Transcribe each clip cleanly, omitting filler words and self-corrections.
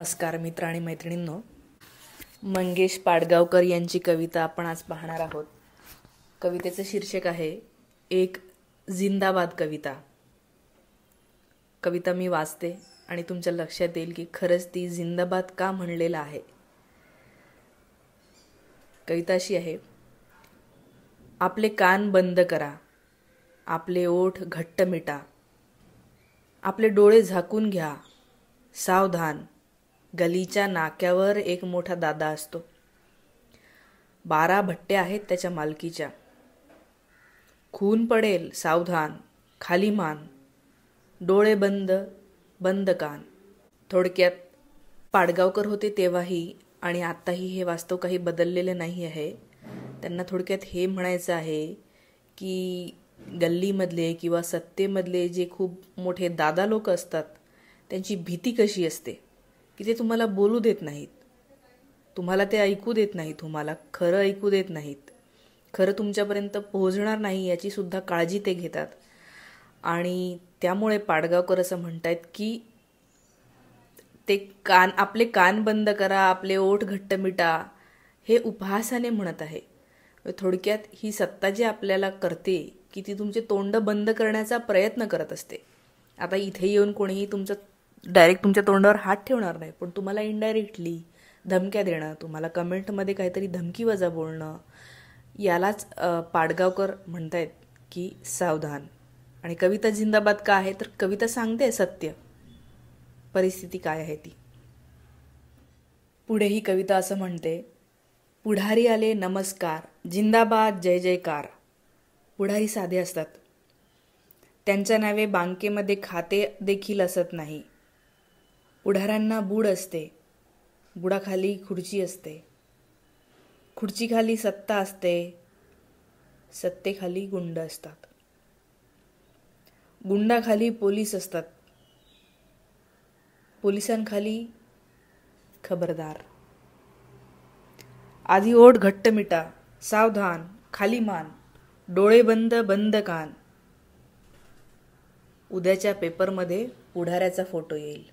नमस्कार मित्र आणि मैत्रिणींनो, मंगेश पाडगावकर यांची कविता आपण आज पाहणार आहोत. कवितेचं शीर्षक आहे एक जिंदाबाद कविता. कविता मी वाचते आणि तुमच्या लक्षात येईल की खरंच ती जिंदाबाद का म्हणलेलं आहे. कविता अशी आहे. आपले कान बंद करा, आपले ओठ घट्ट मिटा, आपले डोळे झाकून घ्या, सावधान. गलीच्या नाक्यावर एक मोठा दादा असतो. 12 भट्ट्या आहेत त्याच्या मालकीच्या. खून पडेल, सावधान, खाली मान, डोळे बंद, बंद कान. थोडक्यात पाडगावकर होते तेव्हाही आणि आत्ताही हे वास्तव काही भदललेले नाही आहे. त्यांना थोडक्यात हे म्हणायचं आहे की गल्लीमधले किंवा सत्तेमधले जे खूप मोठे दादा लोक असतात त्यांची भीती कशी असते की ते तुम्हाला बोलू देत नाहीत, तुम्हाला ते ऐकू देत नाहीत, तुम्हाला खरं ऐकू देत नाहीत, खरं तुमच्यापर्यंत पोहोचणार नाही याची सुद्धा काळजी ते घेतात. आणि त्यामुळे पाडगावकर असं म्हणतात की ते आपले कान बंद करा, आपले ओठ घट्ट मिटा, हे उपहासाने म्हणत आहे. थोडक्यात ही सत्ता जी आपल्याला करते की ती तुमचे तोंड बंद करण्याचा प्रयत्न करत असते. आता इथे येऊन कोणीही तुमचं डायरेक्ट तुमच्या तोंडावर हात ठेवणार नाही, पण तुम्हाला इनडायरेक्टली धमक्या देणं, तुम्हाला कमेंटमध्ये काहीतरी धमकीवजा बोलणं, यालाच पाडगावकर म्हणतायत की सावधान. आणि कविता जिंदाबाद का आहे तर कविता सांगते सत्य, परिस्थिती काय आहे ती. पुढे ही कविता असं म्हणते. पुढारी आले नमस्कार, जिंदाबाद जय जयकार. पुढारी साधे असतात, त्यांच्या नावे बँकेमध्ये खाते देखील असत नाही. पुढाऱ्यांना बूड असते, बुडाखाली खुर्ची असते, खुर्चीखाली सत्ता असते, सत्तेखाली गुंड असतात, गुंडाखाली पोलीस असतात, पोलिसांखाली खबरदार. आधी ओठ घट्ट मिटा, सावधान, खाली मान, डोळे बंद, बंद कान. उद्याच्या पेपरमध्ये पुढाऱ्याचा फोटो येईल.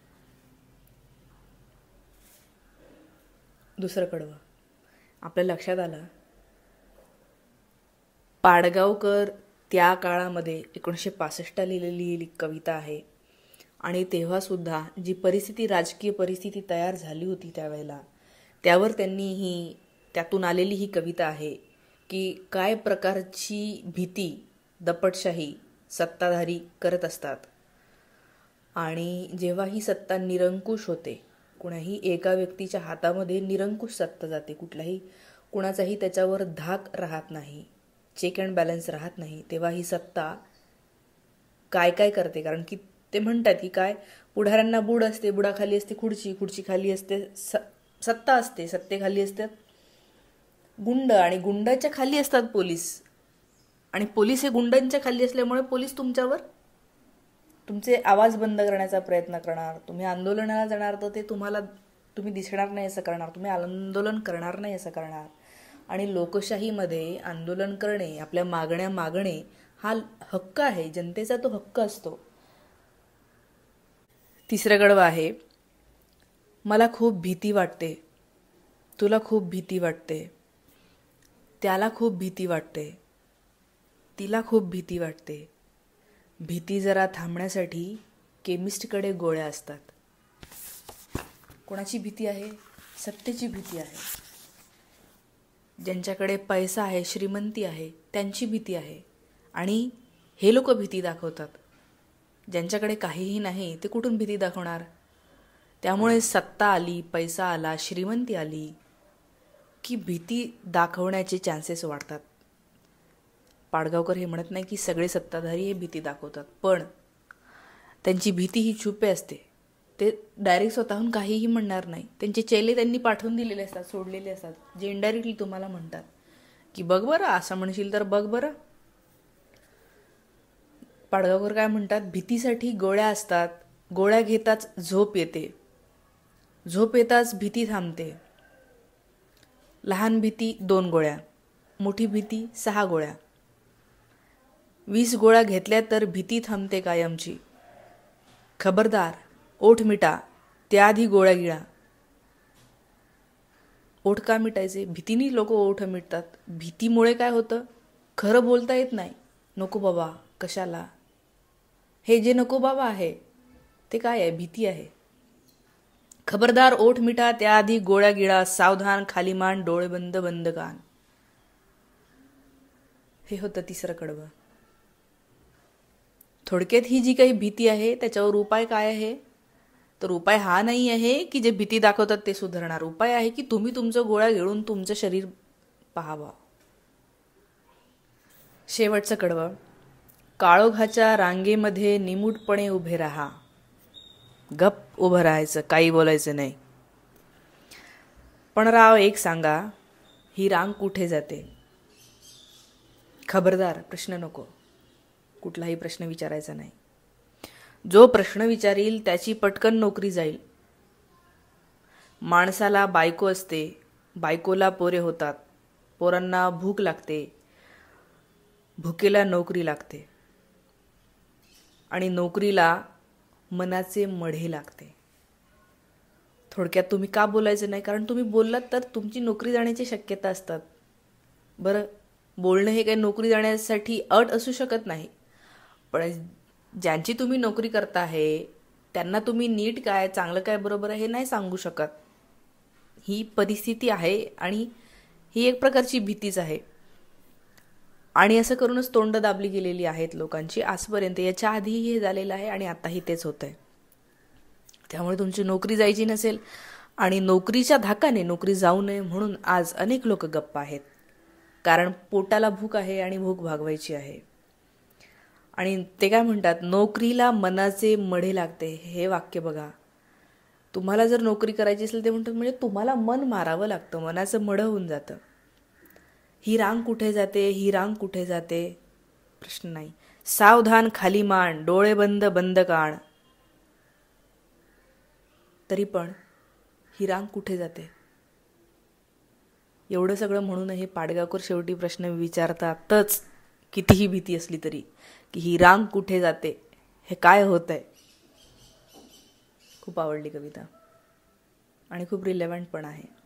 दुसरं कडवं. आपल्या लक्षात आलं पाडगावकर त्या काळामध्ये 1965 लिहिलेली कविता आहे. आणि तेव्हासुद्धा जी परिस्थिती, राजकीय परिस्थिती तयार झाली होती त्यावेळेला, त्यावर त्यांनी त्यातून आलेली ही कविता आहे की काय प्रकारची भीती दपटशाही सत्ताधारी करत असतात. आणि जेव्हा ही सत्ता निरंकुश होते, कुणाही एका व्यक्तीच्या हातामध्ये निरंकुश सत्ता जाते, कुणाचाही त्याच्यावर धाक राहत नाही, चेक अँड बॅलन्स राहत नाही, तेव्हा ही सत्ता काय काय करते. कारण की ते म्हणतात की काय, पुढाऱ्यांना बूड असते, बुडाखाली असते खुर्ची, खुर्चीखाली असते सत्ता असते, सत्तेखाली असतात गुंड, आणि गुंडाच्या खाली असतात पोलीस, आणि पोलीस हे गुंडांच्या खाली असल्यामुळे पोलीस तुमचे आवाज बंद करण्याचा प्रयत्न करणार. तुम्ही आंदोलनाला जाणार तर ते तुम्ही दिसणार नाही असं करणार, तुम्ही आंदोलन करणार नाही असं करणार. आणि लोकशाहीमध्ये आंदोलन करणे, आपल्या मागण्या मागणे हा हक्क आहे, जनतेचा तो हक्क असतो. तिसरं कडवं आहे. मला खूप भीती वाटते, तुला खूप भीती वाटते, त्याला खूप भीती वाटते, तिला खूप भीती वाटते. भीती जरा थांबण्यासाठी केमिस्टकडे गोळ्या असतात. कोणाची भीती आहे? सत्तेची भीती आहे. ज्यांच्याकडे पैसा आहे, श्रीमंती आहे, त्यांची भीती आहे. आणि हे लोक भीती दाखवतात. ज्यांच्याकडे काहीही नाही ते कुठून भीती दाखवणार? त्यामुळे सत्ता आली, पैसा आला, श्रीमंती आली की भीती दाखवण्याचे चान्सेस वाढतात. पाडगावकर हे म्हणत नाही की सगळे सत्ताधारी हे भीती दाखवतात, पण त्यांची भीती ही छुपे असते. ते डायरेक्ट स्वतःहून काहीही म्हणणार नाही. त्यांचे चेले त्यांनी पाठवून दिलेले असतात, सोडलेले असतात, जे इनडायरेक्टली तुम्हाला म्हणतात की बघ बरं, असं म्हणशील तर बघ बरं. पाडगावकर काय म्हणतात, भीतीसाठी गोळ्या असतात, गोळ्या घेताच झोप येते, झोप येताच भीती थांबते. लहान भीती 2 गोळ्या, मोठी भीती 6 गोळ्या, 20 गोळ्या घेतल्या तर भीती थांबते कायमची. खबरदार, ओठ मिटा, त्याआधी गोळ्या गिळा. ओठ का मिटायचे? भीतीने लोक ओठ मिटतात. भीतीमुळे काय होतं? खरं बोलता येत नाही. नको बाबा, कशाला? हे जे नको बाबा आहे ते काय आहे? भीती आहे. खबरदार, ओठ मिठा त्याआधी गोळ्या गिळा, सावधान, खाली मान, डोळे बंद, बंद कान. हे होतं तिसरं कडवं. थोडक्यात ही जी काही भीती आहे त्याच्यावर उपाय काय आहे? तर उपाय हा नाही आहे की जे भीती दाखवतात ते सुधारणार. उपाय आहे की तुम्ही तुमचं गोळ्या गिळून तुमचं शरीर पाहावं. शेवटचं कडवं. काळोखाच्या रांगेमध्ये निमूटपणे उभे राहा. गप उभं राहायचं, काही बोलायचं नाही. पण राव, एक सांगा, ही रांग कुठे जाते? खबरदार, प्रश्न नको. कुठलाही प्रश्न विचारायचा नाही. जो प्रश्न विचारील त्याची पटकन नोकरी जाईल. माणसाला बायको असते, बायकोला पोरे होतात, पोरांना भूक लागते, भुकेला नोकरी लागते, आणि नोकरीला मनाचे मढे लागते. थोडक्यात तुम्ही का बोलायचं नाही? कारण तुम्ही बोललात तर तुमची नोकरी जाण्याची शक्यता असतात. बरं, बोलणं हे काही नोकरी जाण्यासाठी अट असू शकत नाही. पण ज्यांची तुम्ही नोकरी करता आहे त्यांना तुम्ही नीट काय, चांगलं काय, बरोबर आहे हे नाही सांगू शकत. ही परिस्थिती आहे आणि ही एक प्रकारची भीतीच आहे. आणि असं करूनच तोंड दाबली गेलेली आहेत लोकांची आजपर्यंत. याच्या आधीही हे झालेलं आहे आणि आताही तेच होत आहे. त्यामुळे तुमची नोकरी जायची नसेल आणि नोकरीच्या धाकाने नोकरी जाऊ नये म्हणून आज अनेक लोक गप्प आहेत. कारण पोटाला भूक आहे आणि भूक भागवायची आहे. आणि ते काय म्हणतात, नोकरीला मनाचे मढे लागते. हे वाक्य बघा. तुम्हाला जर नोकरी करायची असेल ते म्हणतात म्हणजे तुम्हाला मन मारावं लागतं, मनाचं मढं होऊन जातं. ही रांग कुठे जाते? ही रांग कुठे जाते? प्रश्न नाही. सावधान, खाली मान, डोळे बंद, बंद कान. तरी पण ही रांग कुठे जाते? एवढं सगळं म्हणूनही पाडगावकर शेवटी प्रश्न विचारतातच, कितीही भीती असली तरी, की ही रांग कुठे जाते? हे काय होत आहे? खूप आवडली कविता आणि खूप रिलेव्हंट पण आहे.